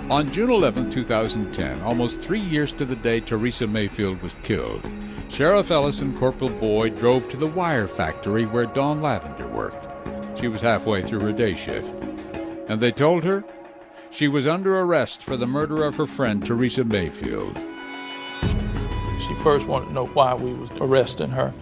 On June 11, 2010, almost 3 years to the day Teresa Mayfield was killed, Sheriff Ellis and Corporal Boyd drove to the wire factory where Dawn Lavender worked. She was halfway through her day shift. And they told her she was under arrest for the murder of her friend Teresa Mayfield. She first wanted to know why we was arresting her.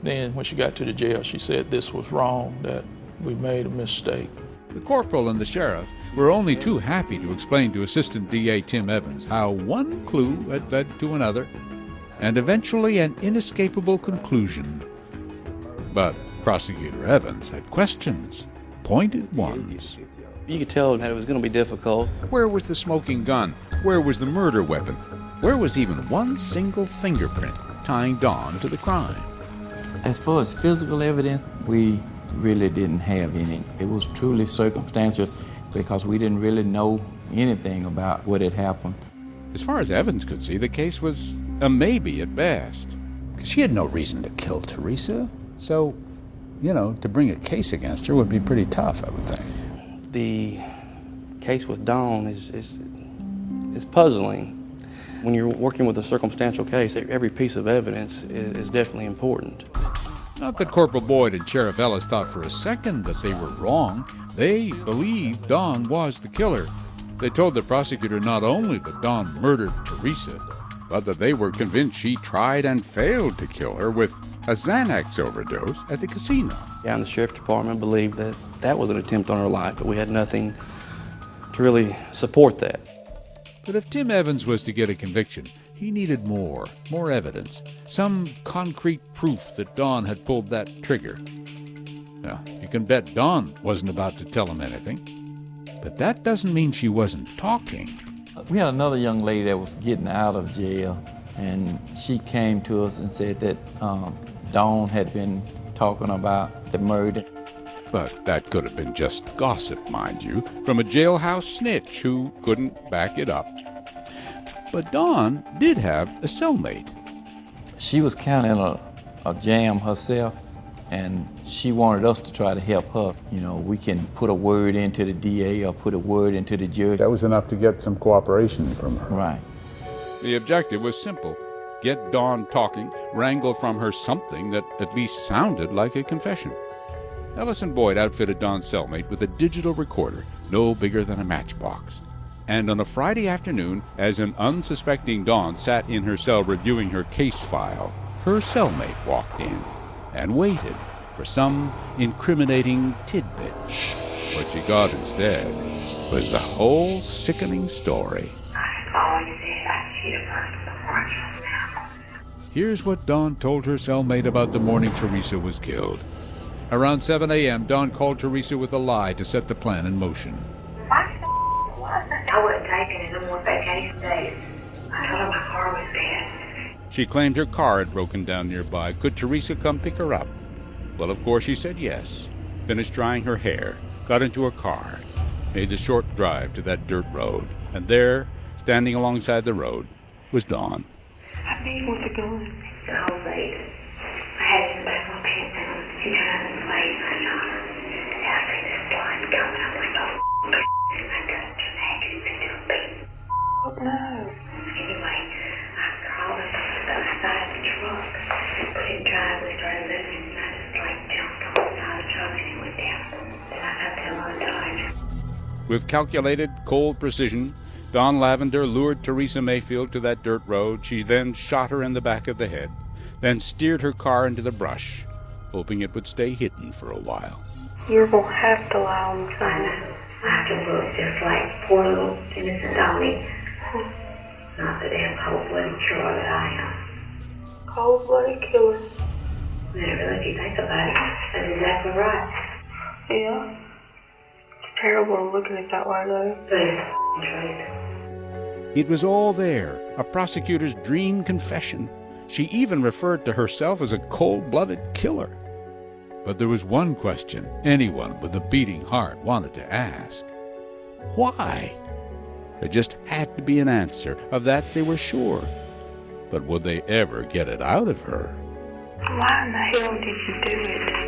Then when she got to the jail, she said this was wrong, that we made a mistake. The corporal and the sheriff were only too happy to explain to Assistant DA Tim Evans how one clue had led to another, and eventually an inescapable conclusion. But Prosecutor Evans had questions, pointed ones. You could tell that it was going to be difficult. Where was the smoking gun? Where was the murder weapon? Where was even one single fingerprint tying Dawn to the crime? As far as physical evidence, we really didn't have any. It was truly circumstantial because we didn't really know anything about what had happened. As far as Evans could see, the case was a maybe at best. She had no reason to kill Teresa, so, to bring a case against her would be pretty tough, I would think. The case with Dawn is puzzling. When you're working with a circumstantial case, every piece of evidence is definitely important. Not that Corporal Boyd and Sheriff Ellis thought for a second that they were wrong. They believed Dawn was the killer. They told the prosecutor not only that Dawn murdered Teresa, but that they were convinced she tried and failed to kill her with a Xanax overdose at the casino. Yeah, and the sheriff's department believed that that was an attempt on her life, but we had nothing to really support that. But if Tim Evans was to get a conviction, he needed more evidence, some concrete proof that Dawn had pulled that trigger. Now, you can bet Dawn wasn't about to tell him anything, but that doesn't mean she wasn't talking. We had another young lady that was getting out of jail, and she came to us and said that Dawn had been talking about the murder. But that could have been just gossip, mind you, from a jailhouse snitch who couldn't back it up. But Dawn did have a cellmate. She was kind of in a jam herself, and she wanted us to try to help her. We can put a word into the DA or put a word into the judge. That was enough to get some cooperation from her. Right. The objective was simple. Get Dawn talking, wrangle from her something that at least sounded like a confession. Ellis and Boyd outfitted Dawn's cellmate with a digital recorder, no bigger than a matchbox. And on a Friday afternoon, as an unsuspecting Dawn sat in her cell reviewing her case file, her cellmate walked in and waited for some incriminating tidbit. What she got instead was the whole sickening story. Here's what Dawn told her cellmate about the morning Teresa was killed. Around 7 a.m., Dawn called Teresa with a lie to set the plan in motion. I wasn't taking any more vacation days. I told her my car was dead. She claimed her car had broken down nearby. Could Teresa come pick her up? Well, of course she said yes. Finished drying her hair, got into her car, made the short drive to that dirt road. And there, standing alongside the road, was Dawn. I need one to go in. The whole day. I had to back my pants down. She tried to play my yard. And I see this blind coming. I'm like, oh, I touched her neck and it's still beating. Oh, no. Anyway, I crawled up on the other side of the truck. Put it in drive, we started moving, and I just jumped on the side of the truck and it went down. Then I got that low tire. With calculated, cold precision, Dawn Lavender lured Teresa Mayfield to that dirt road. She then shot her in the back of the head, then steered her car into the brush, hoping it would stay hidden for a while. You're going to have to lie on the sign. I can look just like poor little innocent Dolly. Not the damn cold-blooded killer that I am. Cold-blooded killer? Literally, if you think about it, that's exactly right. Yeah. It's terrible to look at it that way, though. But it's truth. It was all there, a prosecutor's dream confession. She even referred to herself as a cold-blooded killer. But there was one question anyone with a beating heart wanted to ask. Why? There just had to be an answer. Of that they were sure. But would they ever get it out of her? Why in the hell did you do it?